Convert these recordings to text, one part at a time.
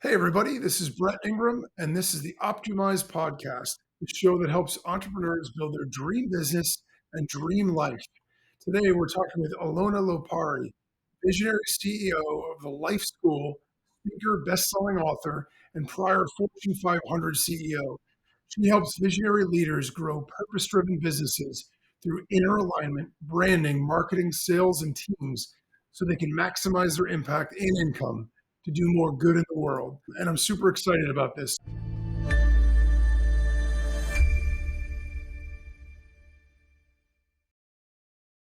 Hey, everybody, this is Brett Ingram, and this is the optYOUmize podcast, the show that helps entrepreneurs build their dream business and dream life. Today, we're talking with Elona Lopari, visionary CEO of the LifeSchool, speaker, best-selling author, and prior Fortune 500 CEO. She helps visionary leaders grow purpose-driven businesses through inner alignment, branding, marketing, sales, and teams so they can maximize their impact and income to do more good in the world. And I'm super excited about this.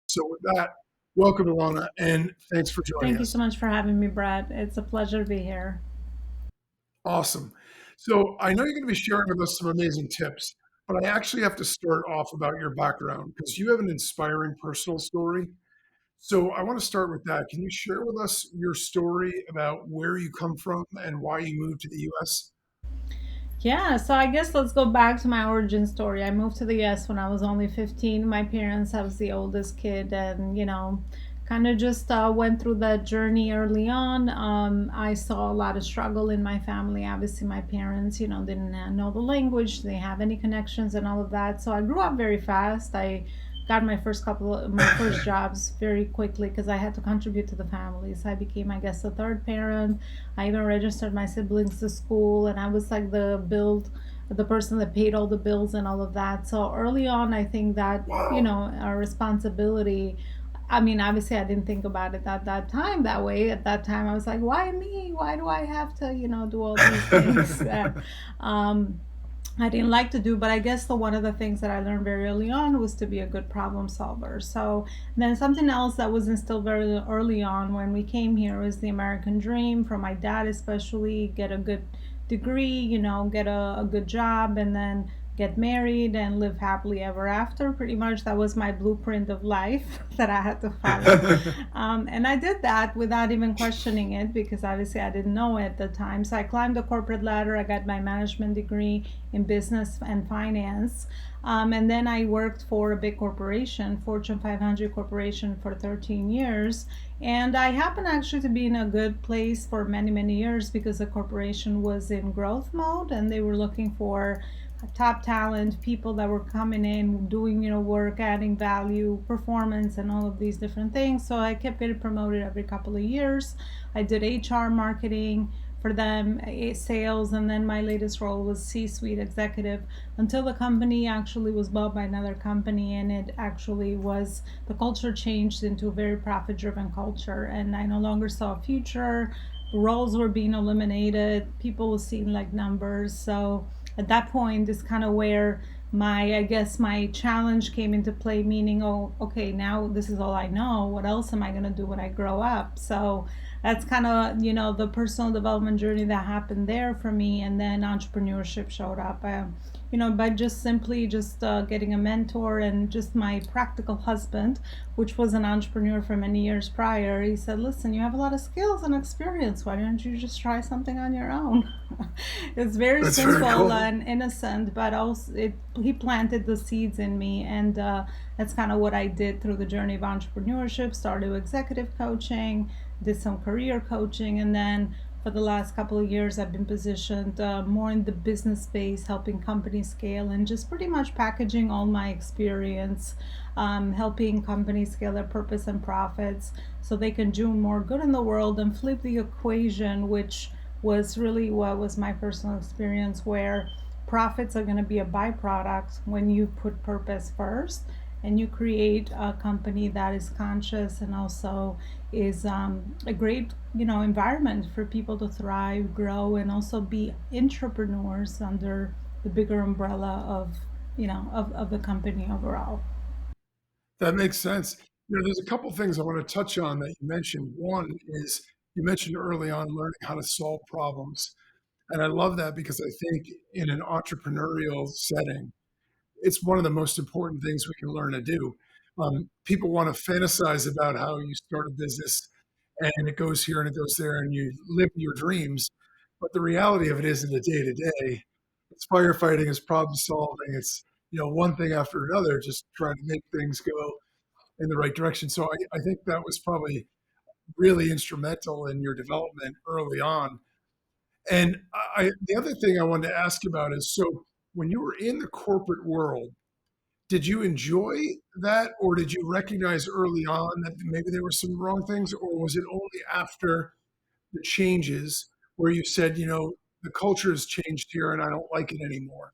So, with that, welcome, Ilona, and thanks for joining Thank you us. so much for having me, Brad. It's a pleasure to be here. Awesome. So, I know you're going to be sharing with us some amazing tips, but I actually have to start off about your background because you have an inspiring personal story. So, I want to start with that. Can you share with us your story about where you come from and why you moved to the US? Yeah, so I guess let's go back to my origin story. I moved to the US when I was only 15. My parents, I was the oldest kid, and kind of just went through that journey early on. I saw a lot of struggle in my family. Obviously, my parents, didn't know the language, they have any connections, and all of that. So I grew up very fast. I got my first jobs very quickly because I had to contribute to the family. So I became, I guess, the third parent. I even registered my siblings to school, and I was like the person that paid all the bills and all of that. So early on, I think that Wow. our responsibility. I mean, obviously, I didn't think about it at that time that way. At that time, I was like, "Why me? Why do I have to, do all these things that um, I didn't like to do?" But I guess one of the things that I learned very early on was to be a good problem solver. So then something else that was instilled very early on when we came here was the American dream from my dad, especially get a good degree, get a good job, and then get married and live happily ever after. Pretty much that was my blueprint of life that I had to follow. And I did that without even questioning it because obviously I didn't know at the time. So I climbed the corporate ladder. I got my management degree in business and finance. And then I worked for a big corporation, Fortune 500 corporation, for 13 years. And I happened actually to be in a good place for many, many years because the corporation was in growth mode and they were looking for top talent, people that were coming in, doing, work, adding value, performance, and all of these different things. So I kept getting promoted every couple of years. I did HR marketing for them, sales, and then my latest role was C-suite executive until the company actually was bought by another company, and it actually was the culture changed into a very profit-driven culture, and I no longer saw a future. Roles were being eliminated. People were seeing like numbers. So at that point is kind of where I guess my challenge came into play, meaning, oh, okay, now this is all I know. What else am I going to do when I grow up? So that's kind of, the personal development journey that happened there for me. And then entrepreneurship showed up. By just simply just getting a mentor and just my practical husband, which was an entrepreneur for many years prior. He said, "Listen, you have a lot of skills and experience. Why don't you just try something on your own?" It's very That's very simple cool. and innocent, but also he planted the seeds in me, and that's kind of what I did through the journey of entrepreneurship. Started with executive coaching, did some career coaching, and then for the last couple of years I've been positioned more in the business space, helping companies scale and just pretty much packaging all my experience, helping companies scale their purpose and profits so they can do more good in the world and flip the equation, which was really what was my personal experience, where profits are going to be a byproduct when you put purpose first and you create a company that is conscious and also is a great environment for people to thrive, grow, and also be entrepreneurs under the bigger umbrella of of the company overall. That makes sense. There's a couple things I want to touch on that you mentioned. One is you mentioned early on learning how to solve problems. And I love that because I think in an entrepreneurial setting, it's one of the most important things we can learn to do. People want to fantasize about how you start a business and it goes here and it goes there and you live your dreams. But the reality of it is in the day to day, it's firefighting, it's problem solving, it's one thing after another, just trying to make things go in the right direction. So I think that was probably really instrumental in your development early on. And the other thing I wanted to ask you about is, so when you were in the corporate world, did you enjoy that, or did you recognize early on that maybe there were some wrong things, or was it only after the changes where you said, the culture has changed here and I don't like it anymore?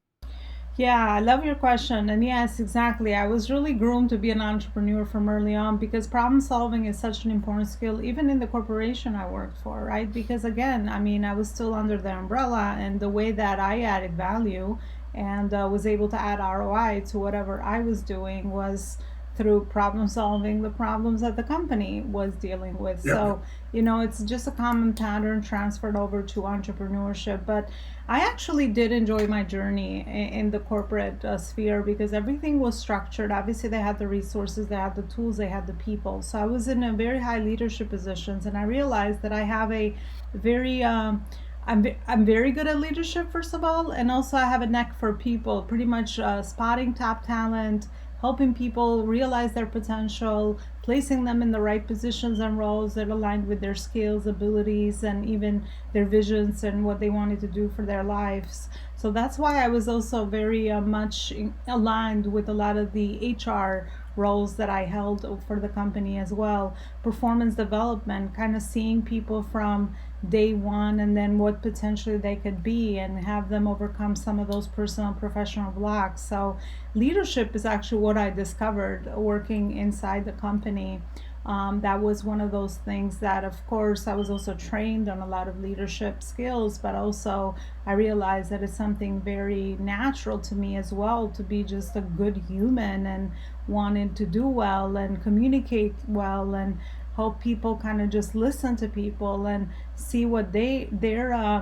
Yeah, I love your question. And yes, exactly. I was really groomed to be an entrepreneur from early on because problem solving is such an important skill, even in the corporation I worked for, right? Because again, I mean, I was still under the umbrella, and the way that I added value and was able to add ROI to whatever I was doing was through problem solving the problems that the company was dealing with. Yeah. So, it's just a common pattern transferred over to entrepreneurship. But I actually did enjoy my journey in the corporate sphere because everything was structured. Obviously, they had the resources, they had the tools, they had the people. So I was in a very high leadership positions, and I realized that I have a very I'm very good at leadership, first of all, and also I have a neck for people, pretty much spotting top talent, helping people realize their potential, placing them in the right positions and roles that aligned with their skills, abilities, and even their visions and what they wanted to do for their lives. So that's why I was also very much aligned with a lot of the HR roles that I held for the company as well. Performance development, kind of seeing people from day one and then what potentially they could be and have them overcome some of those personal and professional blocks. So leadership is actually what I discovered working inside the company. That was one of those things that, of course, I was also trained on a lot of leadership skills, but also I realized that it's something very natural to me as well to be just a good human and wanting to do well and communicate well and help people kind of just listen to people and see what their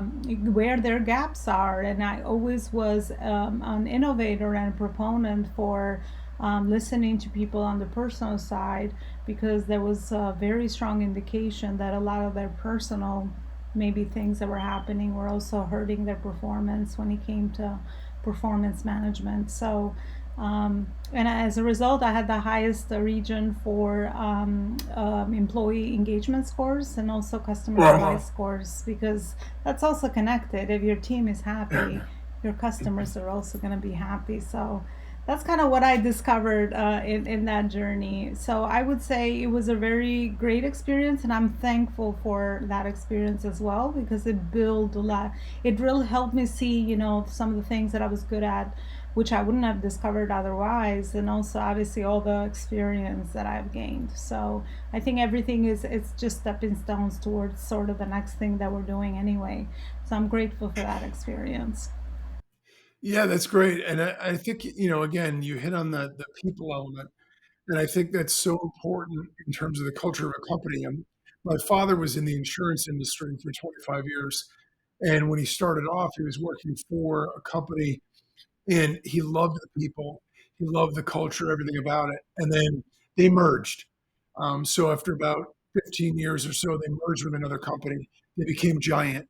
where their gaps are. And I always was an innovator and a proponent for listening to people on the personal side because there was a very strong indication that a lot of their personal maybe things that were happening were also hurting their performance when it came to performance management. So and as a result, I had the highest region for employee engagement scores and also customer Uh-huh. delight scores because that's also connected. If your team is happy, your customers are also going to be happy. So that's kind of what I discovered in that journey. So I would say it was a very great experience, and I'm thankful for that experience as well because it built a lot. It really helped me see, some of the things that I was good at, which I wouldn't have discovered otherwise, and also obviously all the experience that I've gained. So I think everything is it's just stepping stones towards sort of the next thing that we're doing anyway. So I'm grateful for that experience. Yeah, that's great. And I think, again, you hit on the people element. And I think that's so important in terms of the culture of a company. My father was in the insurance industry for 25 years. And when he started off, he was working for a company and he loved the people, he loved the culture, everything about it. And then they merged. So after about 15 years or so, they merged with another company. They became giant.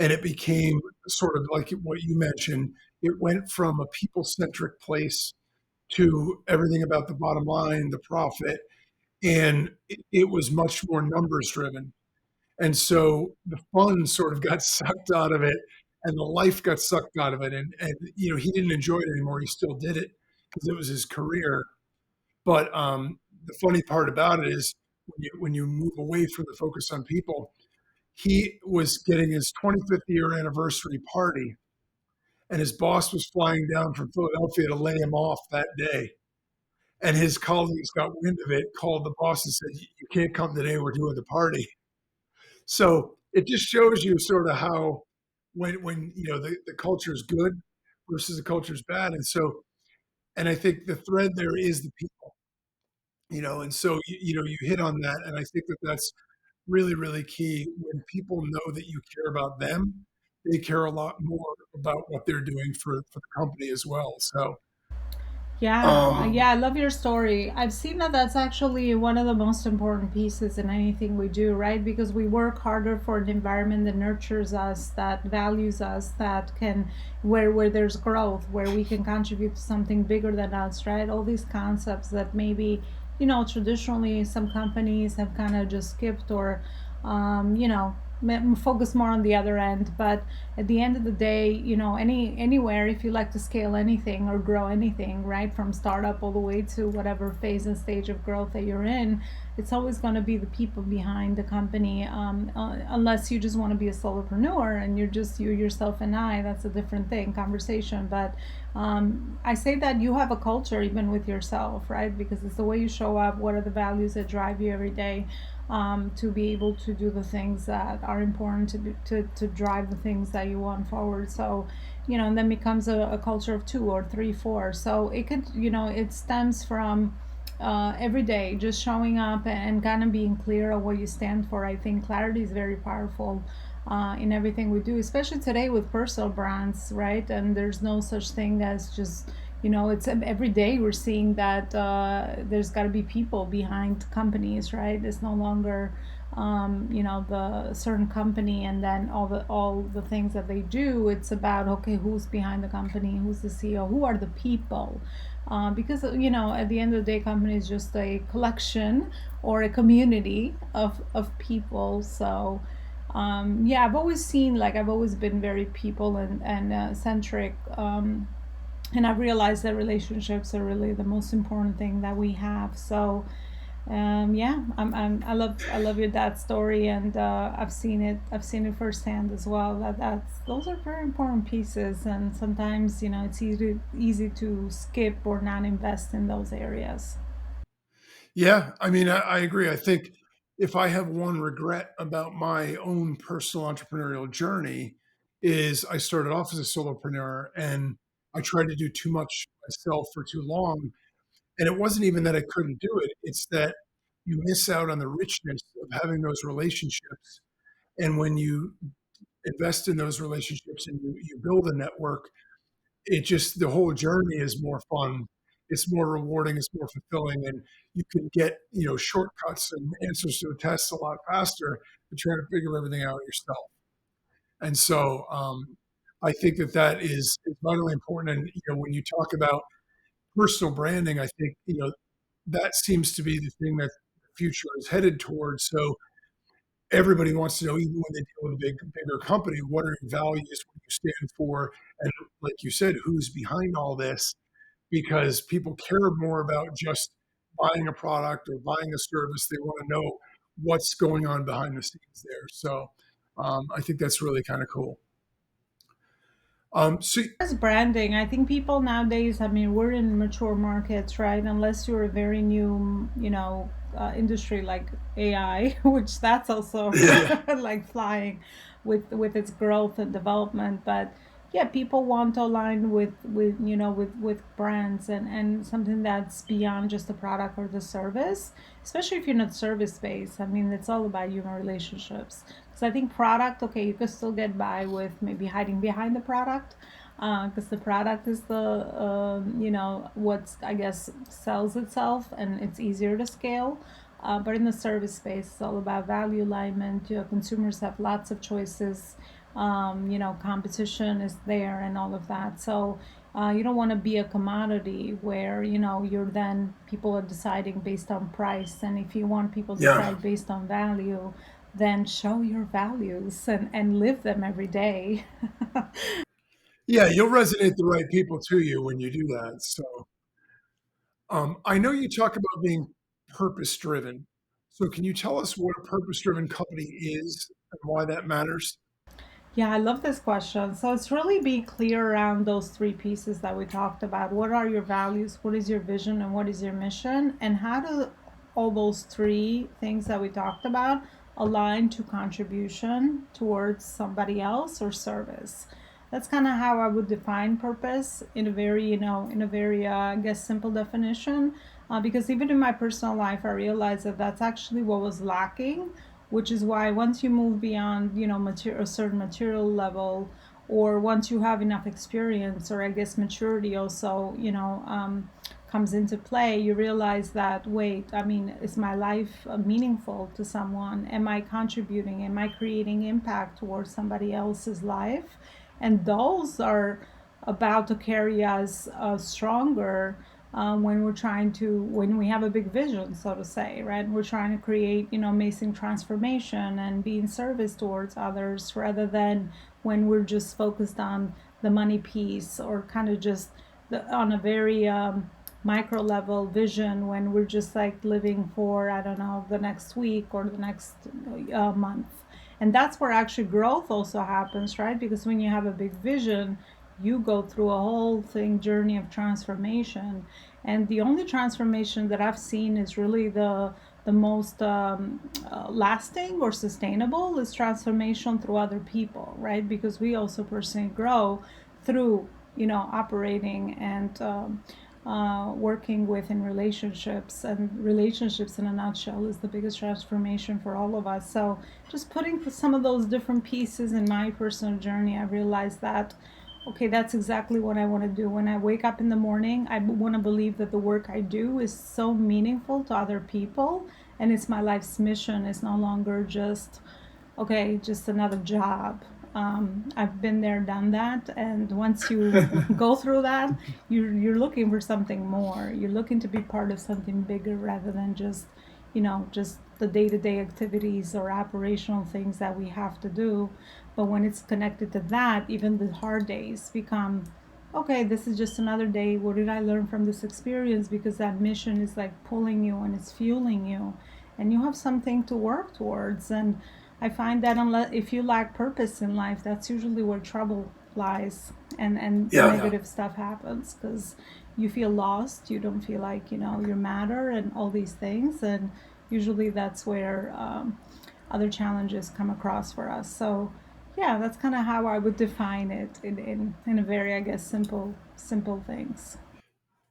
And it became sort of like what you mentioned. It went from a people centric place to everything about the bottom line, the profit, and it was much more numbers driven. And so the fun sort of got sucked out of it, and the life got sucked out of it. And he didn't enjoy it anymore. He still did it because it was his career. But the funny part about it is when you move away from the focus on people, he was getting his 25th year anniversary party, and his boss was flying down from Philadelphia to lay him off that day. And his colleagues got wind of it, called the boss and said, "You can't come today. We're doing the party." So it just shows you sort of how when the culture is good versus the culture is bad. And I think the thread there is the people, and so you hit on that, and I think that that's really really key. When people know that you care about them, they care a lot more about what they're doing for the company as well. So Yeah, um, yeah, I love your story. I've seen that that's actually one of the most important pieces in anything we do, right? Because we work harder for an environment that nurtures us, that values us, that can where there's growth, where we can contribute to something bigger than us, right? All these concepts that maybe, traditionally some companies have kind of just skipped or focus more on the other end. But at the end of the day, anywhere, if you like to scale anything or grow anything, right, from startup all the way to whatever phase and stage of growth that you're in, it's always going to be the people behind the company. Unless you just want to be a solopreneur and you're just you yourself and I, that's a different thing, conversation. But I say that you have a culture even with yourself, right? Because it's the way you show up. What are the values that drive you every day? To be able to do the things that are important to drive the things that you want forward. So, and then becomes a culture of two or three, four. So it could, it stems from every day just showing up and kind of being clear on what you stand for. I think clarity is very powerful in everything we do, especially today with personal brands, right? And there's no such thing as just, it's every day we're seeing that there's got to be people behind companies, right? It's no longer the certain company and then all the things that they do. It's about, okay, who's behind the company, who's the CEO, who are the people, because at the end of the day, company is just a collection or a community of people. So yeah, I've always been very people and centric, and I've realized that relationships are really the most important thing that we have. So yeah, I love your dad's story, and I've seen it firsthand as well. Those are very important pieces, and sometimes it's easy to skip or not invest in those areas. Yeah, I mean, I agree. I think if I have one regret about my own personal entrepreneurial journey is I started off as a solopreneur and I tried to do too much myself for too long. And it wasn't even that I couldn't do it. It's that you miss out on the richness of having those relationships. And when you invest in those relationships and you build a network, it just the whole journey is more fun. It's more rewarding. It's more fulfilling, and you can get shortcuts and answers to the tests a lot faster than trying to figure everything out yourself. And so, I think that is vitally important. And when you talk about personal branding, I think that seems to be the thing that the future is headed towards. So everybody wants to know, even when they deal with a bigger company, what are your values, what do you stand for, and like you said, who's behind all this? Because people care more about just buying a product or buying a service. They want to know what's going on behind the scenes there. So I think that's really kind of cool. So As branding, I think people nowadays, I mean, we're in mature markets, right? Unless you're a very new, industry like AI, which that's also yeah, like flying with its growth and development. But yeah, people want to align with brands and something that's beyond just the product or the service, especially if you're not service based. I mean, it's all about human relationships. Because I think product, okay, you could still get by with maybe hiding behind the product, because the product is what's, I guess, sells itself and it's easier to scale. But in the service space, it's all about value alignment. Consumers have lots of choices. Competition is there and all of that. So you don't want to be a commodity where you're then people are deciding based on price. And if you want people to yeah, decide based on value, then show your values and live them every day. yeah. You'll resonate the right people to you when you do that. So I know you talk about being purpose driven. So can you tell us what a purpose driven company is and why that matters? Yeah, I love this question. So it's really being clear around those three pieces that we talked about. What are your values? What is your vision? And what is your mission? And how do all those three things that we talked about align to contribution towards somebody else or service? That's kind of how I would define purpose in a very, I guess, simple definition. Because even in my personal life, I realized that that's actually what was lacking, which is why once you move beyond a certain material level, or once you have enough experience, or I guess maturity also comes into play, you realize that, wait, I mean, is my life meaningful to someone? Am I contributing? Am I creating impact towards somebody else's life? And those are about to carry us stronger, when we're trying to, when we have a big vision, so to say, right? We're trying to create, amazing transformation and be in service towards others, rather than when we're just focused on the money piece, or kind of just on a very micro level vision, when we're just like living for, I don't know, the next week or the next month. And that's where actually growth also happens, right? Because when you have a big vision, you go through a whole thing journey of transformation. And the only transformation that I've seen is really the most lasting or sustainable is transformation through other people, right? Because we also personally grow through, operating and working with in relationships. And relationships in a nutshell is the biggest transformation for all of us. So just putting some of those different pieces in my personal journey, I realized that, okay, that's exactly what I want to do. When I wake up in the morning, I want to believe that the work I do is so meaningful to other people, and it's my life's mission. It's no longer just, okay, just another job. I've been there, done that, and once you go through that, you're looking for something more. You're looking to be part of something bigger, rather than just, just the day-to-day activities or operational things that we have to do. But when it's connected to that, even the hard days become, okay, this is just another day. What did I learn from this experience? Because that mission is like pulling you and it's fueling you, and you have something to work towards. And I find that unless if you lack purpose in life, that's usually where trouble lies, and Yeah. negative stuff happens, because you feel lost. You don't feel like you matter and all these things, and usually that's where other challenges come across for us. So yeah, that's kind of how I would define it in a very, I guess, simple things.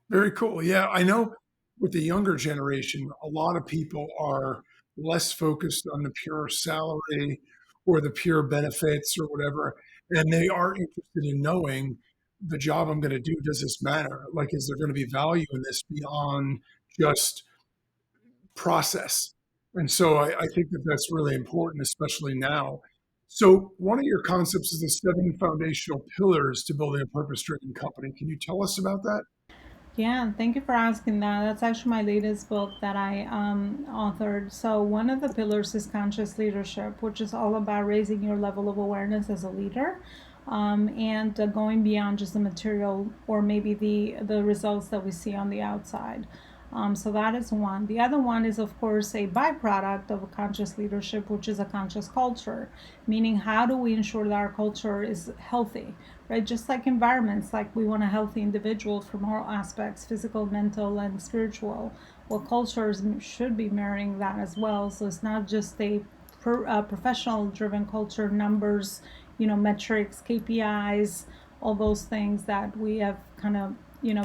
Very cool. Yeah, I know with the younger generation, a lot of people are less focused on the pure salary or the pure benefits or whatever, and they are interested in knowing the job I'm going to do, does this matter? Like, is there going to be value in this beyond just process? And so I think that that's really important, especially now. So, one of your concepts is the seven foundational pillars to building a purpose driven company. Can you tell us about that? Yeah, thank you for asking that. That's actually my latest book that I authored. So, one of the pillars is conscious leadership, which is all about raising your level of awareness as a leader, and going beyond just the material or maybe the results that we see on the outside. So that is one. The other one is, of course, a byproduct of a conscious leadership, which is a conscious culture, meaning how do we ensure that our culture is healthy, right? Just like environments, like we want a healthy individual from all aspects, physical, mental, and spiritual. Well, cultures should be mirroring that as well. So it's not just a professional driven culture, numbers, metrics, KPIs, all those things that we have kind of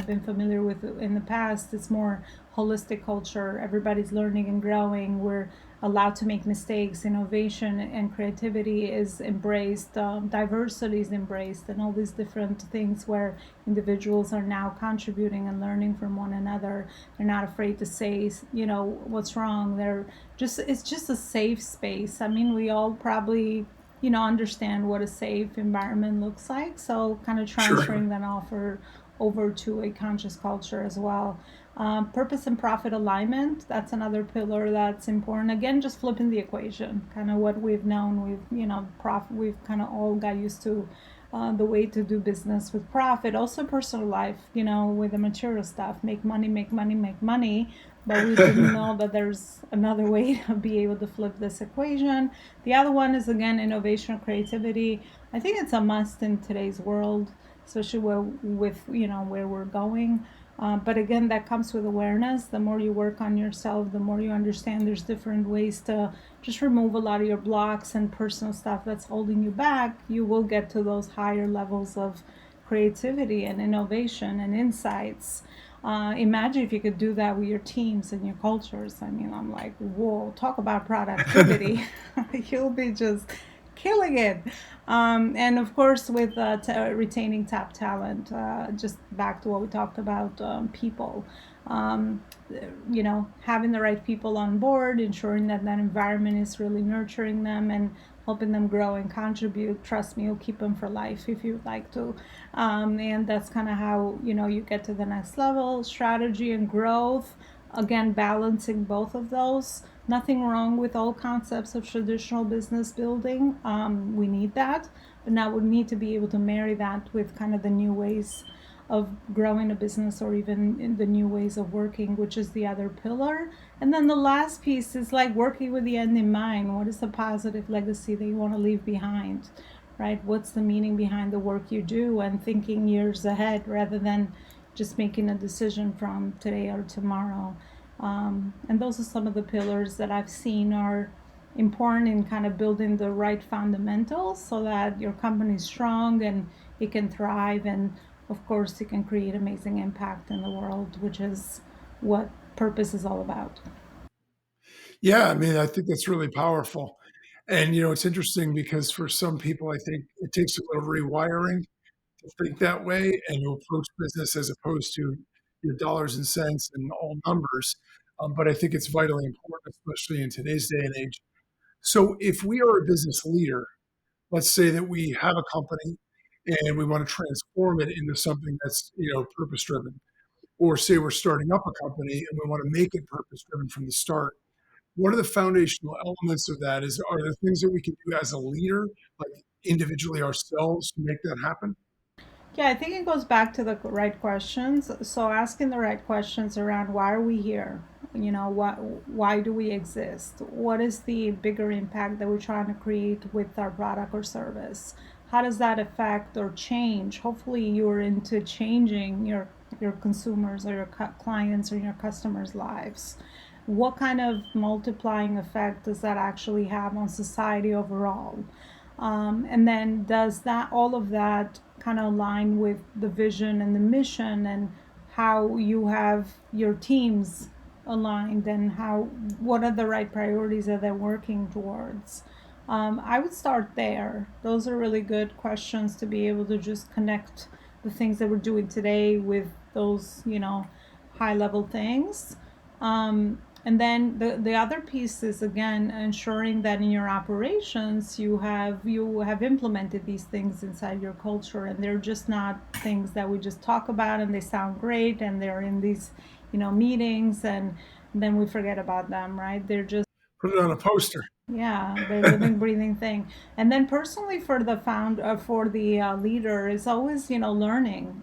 been familiar with in the past. It's more holistic culture. Everybody's learning and growing. We're allowed to make mistakes. Innovation and creativity is embraced. Diversity is embraced, and all these different things where individuals are now contributing and learning from one another. They're not afraid to say, what's wrong. They're just It's just a safe space. I mean, we all probably understand what a safe environment looks like. So kind of Sure. transferring that offer over to a conscious culture as well. Purpose and profit alignment, that's another pillar that's important. Again, just flipping the equation, kind of what we've known. We've kind of all got used to the way to do business with profit. Also, personal life, with the material stuff, make money, make money, make money. But we didn't know that there's another way to be able to flip this equation. The other one is, again, innovation, creativity. I think it's a must in today's world, especially where we're going. But again, that comes with awareness. The more you work on yourself, the more you understand there's different ways to just remove a lot of your blocks and personal stuff that's holding you back. You will get to those higher levels of creativity and innovation and insights. Imagine if you could do that with your teams and your cultures. I mean, I'm like, whoa, talk about productivity. You'll be just killing it. And of course, with retaining top talent, just back to what we talked about, people. Um, Having the right people on board, ensuring that that environment is really nurturing them, and helping them grow and contribute. Trust me, you'll keep them for life if you'd like to. And that's kind of how, you get to the next level. Strategy and growth, again, balancing both of those. Nothing wrong with all concepts of traditional business building. We need that, but now we need to be able to marry that with kind of the new ways of growing a business, or even in the new ways of working, which is the other pillar. And then the last piece is like working with the end in mind. What is the positive legacy that you want to leave behind, right? What's the meaning behind the work you do, and thinking years ahead rather than just making a decision from today or tomorrow. And those are some of the pillars that I've seen are important in kind of building the right fundamentals so that your company is strong and it can thrive, and of course it can create amazing impact in the world, which is what purpose is all about. Yeah, I mean, I think that's really powerful. And, it's interesting because for some people, I think it takes a little rewiring to think that way and to approach business as opposed to your dollars and cents and all numbers. But I think it's vitally important, especially in today's day and age. So if we are a business leader, let's say that we have a company and we want to transform it into something that's, purpose driven, or say we're starting up a company and we want to make it purpose driven from the start. What are the foundational elements of that? Are there things that we can do as a leader, like individually ourselves, to make that happen? Yeah, I think it goes back to the right questions. So asking the right questions around why are we here? Why do we exist? What is the bigger impact that we're trying to create with our product or service? How does that affect or change? Hopefully, you're into changing your consumers or your clients or your customers' lives. What kind of multiplying effect does that actually have on society overall? And then does that all of that kind of align with the vision and the mission, and how you have your teams aligned, and how what are the right priorities that they're working towards? I would start there. Those are really good questions to be able to just connect the things that we're doing today with those, high level things. And then the other piece is, again, ensuring that in your operations you have implemented these things inside your culture, and they're just not things that we just talk about and they sound great and they're in these meetings, and then we forget about them, right? They're just, Put it on a poster. yeah, they're living, breathing thing. And then personally, for the for the leader, is always learning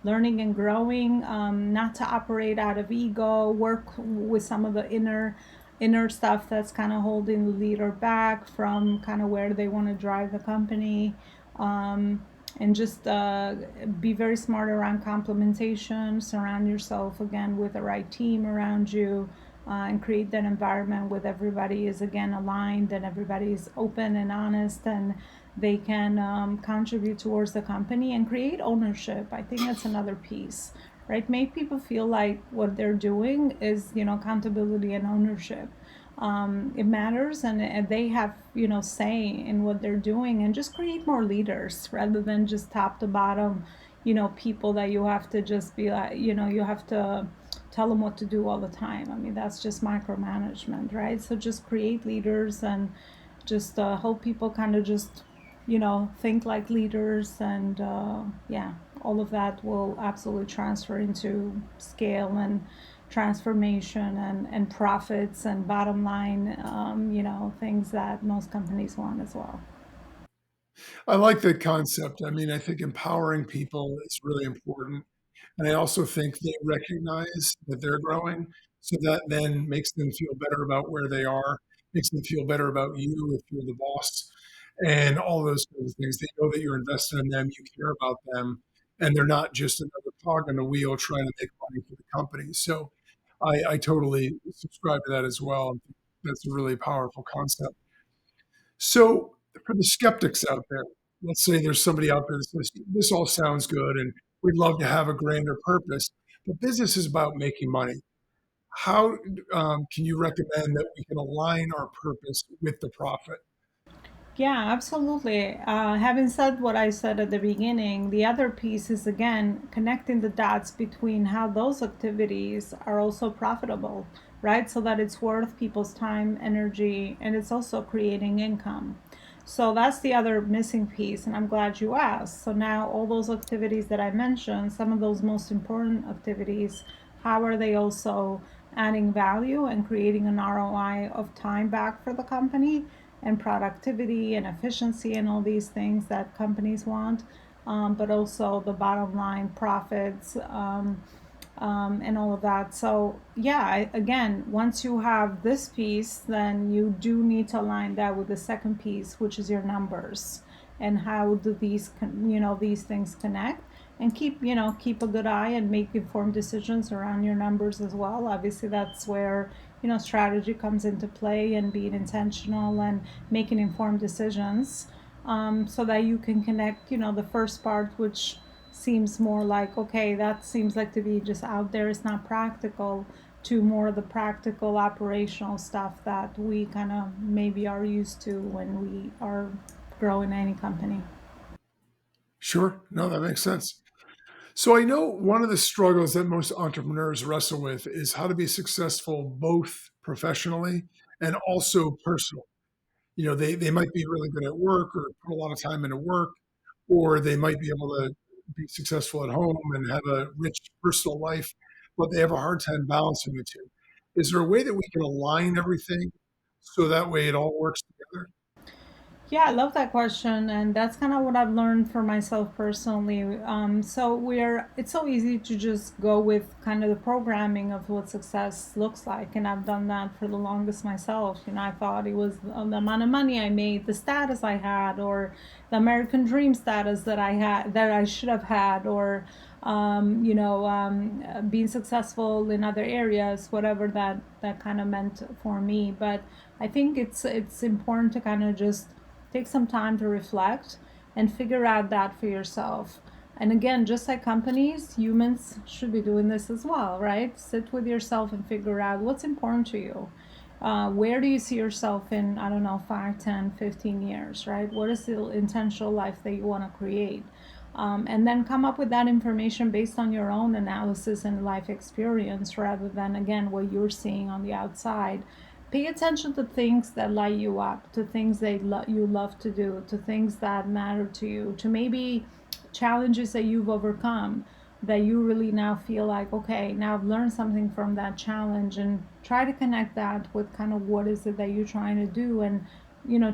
and growing. Not to operate out of ego. Work with some of the inner stuff that's kind of holding the leader back from kind of where they want to drive the company. And just be very smart around complementation. Surround yourself again with the right team around you, and create that environment where everybody is again aligned and everybody is open and honest, and they can contribute towards the company and create ownership. I think that's another piece, right? Make people feel like what they're doing is, accountability and ownership. It matters, and they have, say in what they're doing, and just create more leaders rather than just top to bottom, people that you have to just be like, you have to tell them what to do all the time. I mean, that's just micromanagement, right? So just create leaders, and just help people kind of just, think like leaders, and yeah, all of that will absolutely transfer into scale and transformation, and profits and bottom line, things that most companies want as well. I like that concept. I mean, I think empowering people is really important. And I also think they recognize that they're growing. So that then makes them feel better about where they are, makes them feel better about you if you're the boss, and all those kinds of things. They know that you're invested in them, you care about them, and they're not just another cog in the wheel trying to make money for the company. So I totally subscribe to that as well. That's a really powerful concept. So, for the skeptics out there, let's say there's somebody out there that says, this all sounds good and we'd love to have a grander purpose, but business is about making money. How can you recommend that we can align our purpose with the profit? Yeah, absolutely. Having said what I said at the beginning, the other piece is, again, connecting the dots between how those activities are also profitable, right? So that it's worth people's time, energy, and it's also creating income. So that's the other missing piece, and I'm glad you asked. So now all those activities that I mentioned, some of those most important activities, how are they also adding value and creating an ROI of time back for the company and productivity and efficiency and all these things that companies want, but also the bottom line profits, and all of that. So yeah, again, once you have this piece, then you do need to align that with the second piece, which is your numbers, and how do these these things connect, and keep a good eye and make informed decisions around your numbers as well. Obviously, that's where strategy comes into play, and being intentional and making informed decisions, so that you can connect the first part, which seems more like, okay, that seems like to be just out there, it's not practical, to more of the practical operational stuff that we kind of maybe are used to when we are growing any company. Sure. No, that makes sense. So I know one of the struggles that most entrepreneurs wrestle with is how to be successful both professionally and also personally. They might be really good at work or put a lot of time into work, or they might be able to be successful at home and have a rich personal life, but they have a hard time balancing the two. Is there a way that we can align everything so that way it all works together? Yeah, I love that question, and that's kind of what I've learned for myself personally. So it's so easy to just go with kind of the programming of what success looks like, and I've done that for the longest myself. I thought it was the amount of money I made, the status I had, or the American dream status that I had, that I should have had, or being successful in other areas, whatever that kind of meant for me. But I think it's important to kind of just take some time to reflect and figure out that for yourself. And again, just like companies, humans should be doing this as well, right? Sit with yourself and figure out what's important to you. Where do you see yourself in, I don't know, 5, 10, 15 years, right? What is the intentional life that you want to create? And then come up with that information based on your own analysis and life experience rather than, again, what you're seeing on the outside. Pay attention to things that light you up, to things that you love to do, to things that matter to you, to maybe challenges that you've overcome that you really now feel like, okay, now I've learned something from that challenge, and try to connect that with kind of what is it that you're trying to do, and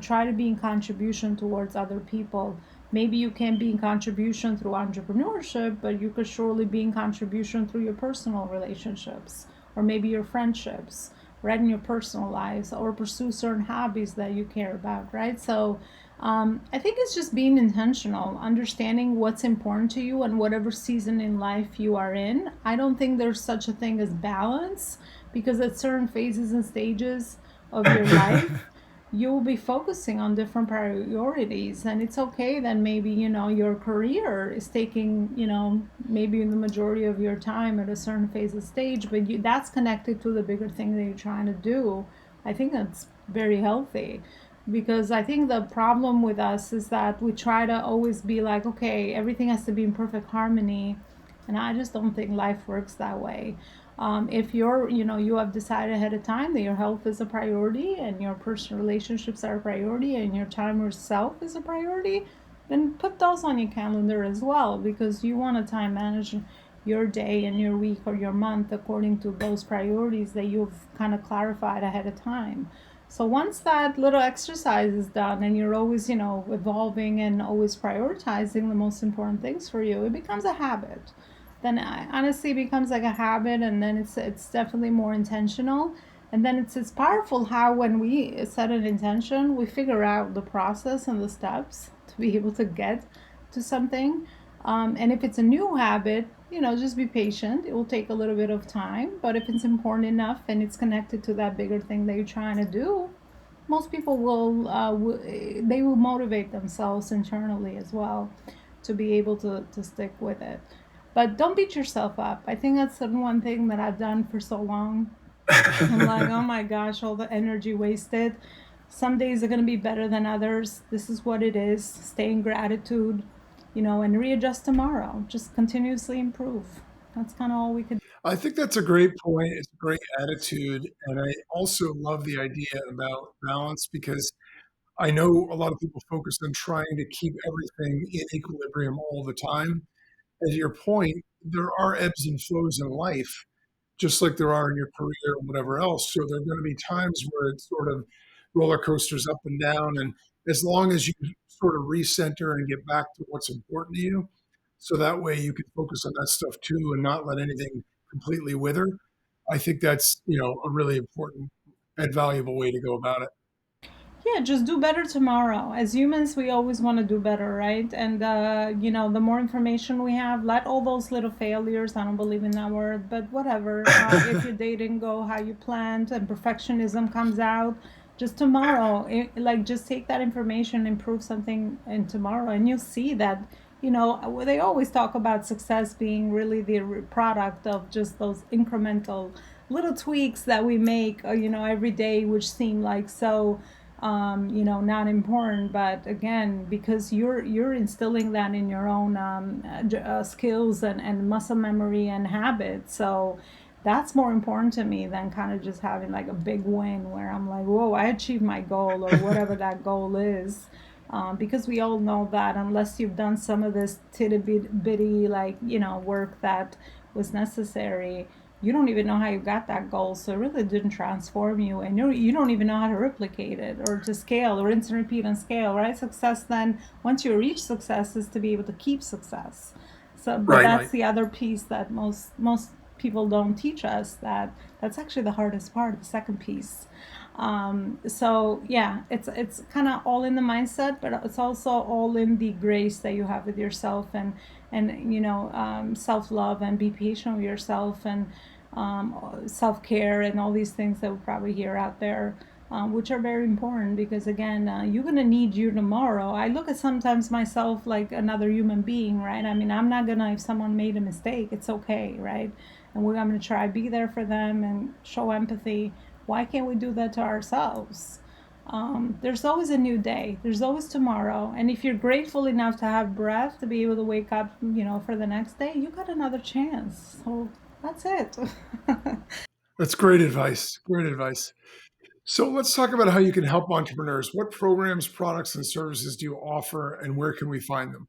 try to be in contribution towards other people. Maybe you can't be in contribution through entrepreneurship, but you could surely be in contribution through your personal relationships, or maybe your friendships, right, in your personal lives, or pursue certain hobbies that you care about, right? So I think it's just being intentional, understanding what's important to you and whatever season in life you are in. I don't think there's such a thing as balance, because at certain phases and stages of your life, you will be focusing on different priorities, and it's okay that maybe your career is taking maybe the majority of your time at a certain phase of stage, but that's connected to the bigger thing that you're trying to do. I think that's very healthy, because I think the problem with us is that we try to always be like, okay, everything has to be in perfect harmony, and I just don't think life works that way. If you have decided ahead of time that your health is a priority, and your personal relationships are a priority, and your time yourself is a priority, then put those on your calendar as well, because you want to time manage your day and your week or your month according to those priorities that you've kind of clarified ahead of time. So once that little exercise is done, and you're always, evolving and always prioritizing the most important things for you, it becomes a habit. Then honestly, it becomes like a habit, and then it's definitely more intentional. And then it's powerful how when we set an intention, we figure out the process and the steps to be able to get to something. And if it's a new habit, just be patient. It will take a little bit of time, but if it's important enough and it's connected to that bigger thing that you're trying to do, most people they will motivate themselves internally as well to be able to stick with it. But don't beat yourself up. I think that's the one thing that I've done for so long. I'm like, oh my gosh, all the energy wasted. Some days are going to be better than others. This is what it is. Stay in gratitude, and readjust tomorrow. Just continuously improve. That's kind of all we could. I think that's a great point. It's a great attitude. And I also love the idea about balance because I know a lot of people focus on trying to keep everything in equilibrium all the time. And to your point, there are ebbs and flows in life, just like there are in your career and whatever else. So there are going to be times where it's sort of roller coasters up and down. And as long as you sort of recenter and get back to what's important to you, so that way you can focus on that stuff too and not let anything completely wither. I think that's, a really important and valuable way to go about it. Yeah, just do better tomorrow. As humans, we always want to do better, right? And the more information we have, let all those little failures. I don't believe in that word, but whatever. If your day didn't go how you planned and perfectionism comes out, just tomorrow, like just take that information, improve something in tomorrow, and you'll see that. They always talk about success being really the product of just those incremental little tweaks that we make, every day, which seem like so not important, but again, because you're instilling that in your own skills and muscle memory and habits. So that's more important to me than kind of just having like a big win where I'm like, whoa, I achieved my goal or whatever that goal is. Because we all know that unless you've done some of this titty bitty like work that was necessary, you don't even know how you got that goal. So it really didn't transform you, and you don't even know how to replicate it or to scale or rinse and repeat and scale, right? Success then, once you reach success, is to be able to keep success. So, but Right. that's the other piece that most people don't teach us. That's actually the hardest part, the second piece. So yeah, it's kind of all in the mindset, but it's also all in the grace that you have with yourself and self love and be patient with yourself and self care and all these things that we probably hear out there. Which are very important because again, you're gonna need you tomorrow. I look at sometimes myself like another human being, right? I mean, I'm not gonna, if someone made a mistake, it's okay, right? And I'm gonna try to be there for them and show empathy. Why can't we do that to ourselves? There's always a new day. There's always tomorrow. And if you're grateful enough to have breath to be able to wake up, for the next day, you got another chance. So that's it. That's great advice. Great advice. So let's talk about how you can help entrepreneurs. What programs, products, and services do you offer, and where can we find them?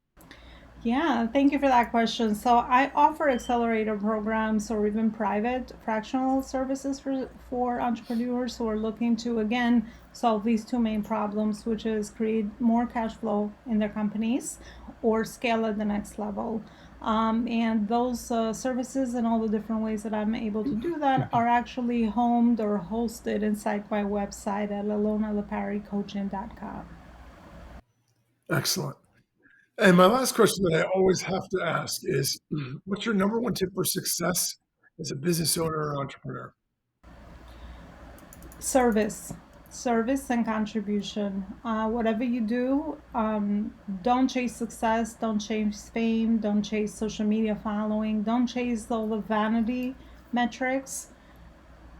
Yeah, thank you for that question. So I offer accelerator programs or even private fractional services for entrepreneurs who are looking to again solve these two main problems, which is create more cash flow in their companies or scale at the next level. And those services and all the different ways that I'm able to do that are actually homed or hosted inside my website at elonaloparicoaching.com. Excellent. And my last question that I always have to ask is what's your number one tip for success as a business owner or entrepreneur? Service, service and contribution. Whatever you do, don't chase success, don't chase fame, don't chase social media following, don't chase all the vanity metrics.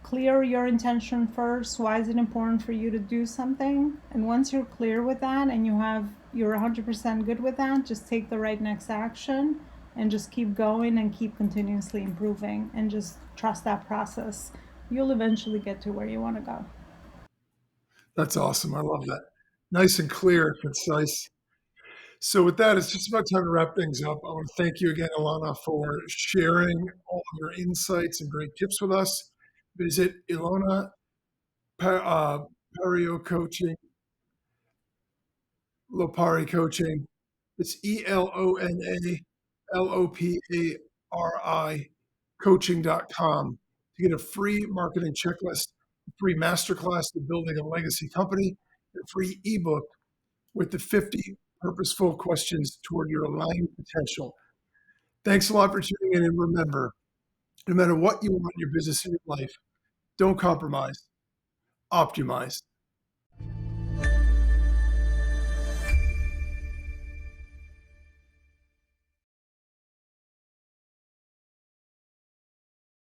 Clear your intention first. Why is it important for you to do something? And once you're clear with that and you're 100% good with that, just take the right next action and just keep going and keep continuously improving and just trust that process. You'll eventually get to where you want to go. That's awesome. I love that. Nice and clear, concise. So, with that, it's just about time to wrap things up. I want to thank you again, Ilona, for sharing all of your insights and great tips with us. Visit Ilona Perio Coaching, Lopari Coaching. It's ELONALOPARI coaching.com to get a free marketing checklist, a free masterclass to building a legacy company, and a free ebook with the 50 purposeful questions toward your aligned potential. Thanks a lot for tuning in. And remember, no matter what you want in your business and your life, don't compromise, optimize.